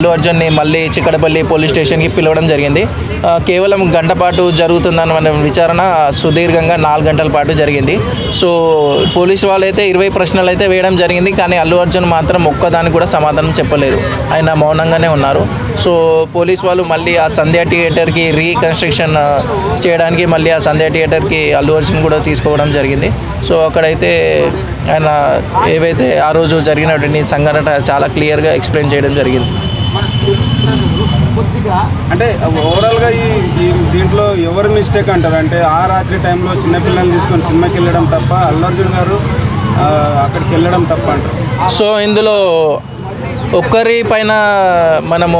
అల్లు అర్జున్ని మళ్ళీ చిక్కడపల్లి పోలీస్ స్టేషన్కి పిలవడం జరిగింది. కేవలం గంట పాటు జరుగుతుందన్న విచారణ సుదీర్ఘంగా 4 గంటల పాటు జరిగింది. సో పోలీసు వాళ్ళైతే 20 ప్రశ్నలు అయితే వేయడం జరిగింది. కానీ అల్లు అర్జున్ మాత్రం ఒక్కదానికి కూడా సమాధానం చెప్పలేదు. ఆయన మౌనంగానే ఉన్నారు. సో పోలీస్ వాళ్ళు మళ్ళీ ఆ సంధ్య థియేటర్కి రీకన్స్ట్రక్షన్ చేయడానికి మళ్ళీ ఆ సంధ్య థియేటర్కి అల్లు అర్జున్ కూడా తీసుకోవడం జరిగింది. సో అక్కడైతే ఆయన ఏవైతే ఆ రోజు జరిగినటువంటి సంఘటన చాలా క్లియర్గా ఎక్స్ప్లెయిన్ చేయడం జరిగింది. అంటే ఓవరాల్గా ఈ దీంట్లో ఎవరు మిస్టేక్ అంటారు? అంటే ఆ రాత్రి టైంలో చిన్నపిల్లల్ని తీసుకొని సినిమాకి వెళ్ళడం తప్ప, అల్లు అర్జున్ గారు అక్కడికి వెళ్ళడం తప్ప అంటారు. సో ఇందులో ఒక్కరి పైన మనము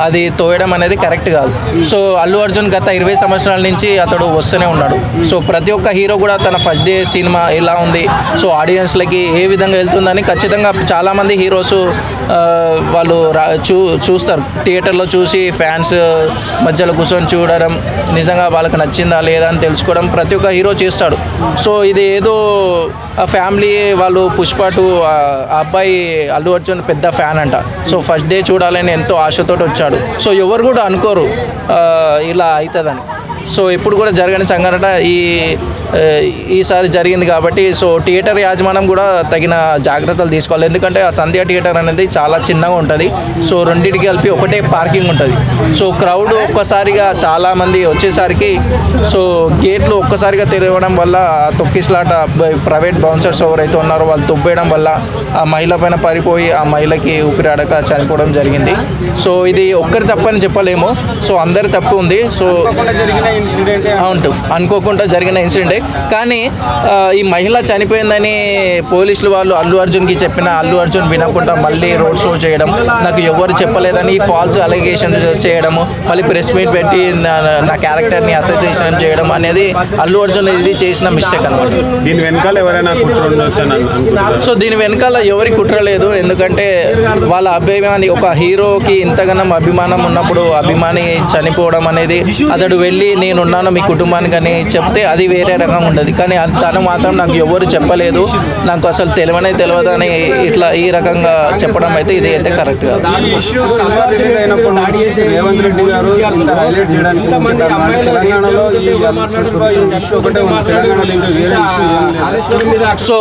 అది తోయడం అనేది కరెక్ట్ కాదు. సో అల్లు అర్జున్ గత 20 సంవత్సరాల నుంచి అతడు వస్తూనే ఉన్నాడు. సో ప్రతి ఒక్క హీరో కూడా తన ఫస్ట్ డే సినిమా ఎలా ఉంది, సో ఆడియన్స్లకి ఏ విధంగా వెళ్తుందని ఖచ్చితంగా చాలామంది హీరోస్ వాళ్ళు చూస్తారు. థియేటర్లో చూసి ఫ్యాన్స్ మధ్యలో కూర్చొని చూడడం, నిజంగా వాళ్ళకి నచ్చిందా లేదా అని తెలుసుకోవడం ప్రతి ఒక్క హీరో చేస్తాడు. సో ఇది ఏదో ఫ్యామిలీ వాళ్ళు పుష్ప 2 ఆ అబ్బాయి అల్లు అర్జున్ పెద్ద ఫ్యాన్ అంట. సో ఫస్ట్ డే చూడాలని ఎంతో ఆశతోటి వచ్చాడు. సో ఎవరు కూడా అనుకోరు ఇలా అవుతుందని. సో ఎప్పుడు కూడా జరగని సంఘటన ఈసారి జరిగింది కాబట్టి సో థియేటర్ యాజమాన్యం కూడా తగిన జాగ్రత్తలు తీసుకోవాలి. ఎందుకంటే ఆ సంధ్య థియేటర్ అనేది చాలా చిన్నగా ఉంటుంది. సో రెండింటికి కలిపి ఒకటే పార్కింగ్ ఉంటుంది. సో క్రౌడ్ ఒక్కసారిగా చాలామంది వచ్చేసరికి సో గేట్లు ఒక్కసారిగా తెరవడం వల్ల తొక్కిసలాట ప్రైవేట్ బౌన్సర్స్ ఎవరైతే ఉన్నారో వాళ్ళు తొబ్బేయడం వల్ల ఆ మహిళ పైన పడిపోయి ఆ మహిళకి ఊపిరాడక చనిపోవడం జరిగింది. సో ఇది ఒక్కరి తప్పని చెప్పలేము. సో అందరి తప్పు ఉంది. సో అవును, అనుకోకుండా జరిగిన ఇన్సిడెంటే. కానీ ఈ మహిళ చనిపోయిందని పోలీసులు వాళ్ళు అల్లు అర్జున్కి చెప్పిన అల్లు అర్జున్ వినకుండా మళ్ళీ రోడ్ షో చేయడం, నాకు ఎవరు చెప్పలేదని ఫాల్స్ అలిగేషన్ చేయడము, మళ్ళీ ప్రెస్ మీట్ పెట్టి నా క్యారెక్టర్ని అసోసియేషన్ చేయడం అనేది అల్లు అర్జున్ ఇది చేసిన మిస్టేక్ అనమాట. దీని వెనకాల ఎవరైనా కుట్ర ఉండొచ్చు? సో దీని వెనకాల ఎవరి కుట్ర లేదు. ఎందుకంటే వాళ్ళ అభిమాని, ఒక హీరోకి ఇంతగానం అభిమానం ఉన్నప్పుడు అభిమాని చనిపోవడం అనేది, అతడు వెళ్ళి నేనున్నాను మీ కుటుంబానికి అని చెప్తే అది వేరే రకంగా ఉండదు. కానీ తను మాత్రం నాకు ఎవరు చెప్పలేదు, నాకు అసలు తెలియదు అని ఇట్లా ఈ రకంగా చెప్పడం అయితే ఇది అయితే కరెక్ట్ కాదు. రేవంత్ రెడ్డి గారు హైలైట్ చేయడానికి సో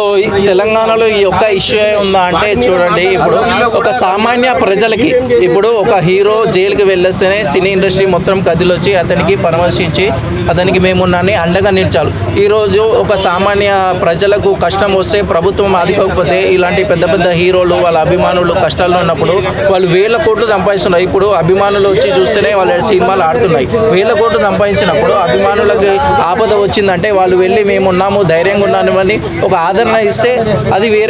తెలంగాణలో ఈ యొక్క ఇష్యూ ఉందా అంటే చూడండి, ఇప్పుడు ఒక సామాన్య ప్రజలకి ఇప్పుడు ఒక హీరో జైలుకి వెళ్ళేస్తేనే సినీ ఇండస్ట్రీ మొత్తం కదిలొచ్చి అతనికి పరామర్శించి అతనికి మేమున్నాన్ని అండగా నిలిచారు. ఈరోజు ఒక సామాన్య ప్రజలకు కష్టం వస్తే ప్రభుత్వం ఆదుకోకపోతే ఇలాంటి పెద్ద పెద్ద హీరోలు వాళ్ళ అభిమానులు కష్టాల్లో ఉన్నప్పుడు వాళ్ళు 1000 కోట్లు సంపాదిస్తున్నారు. ఇప్పుడు అభిమానులు వచ్చి చూస్తేనే వాళ్ళ సినిమాలు ఆడుతున్నాయి. 1000 కోట్లు సంపాదించినప్పుడు అభిమానులకి ఆపద వచ్చిందంటే వాళ్ళు వెళ్ళి మేమున్నాము ధైర్యంగా ఉన్నాము అని ఒక ఆదరణ ఇస్తే అది వేరే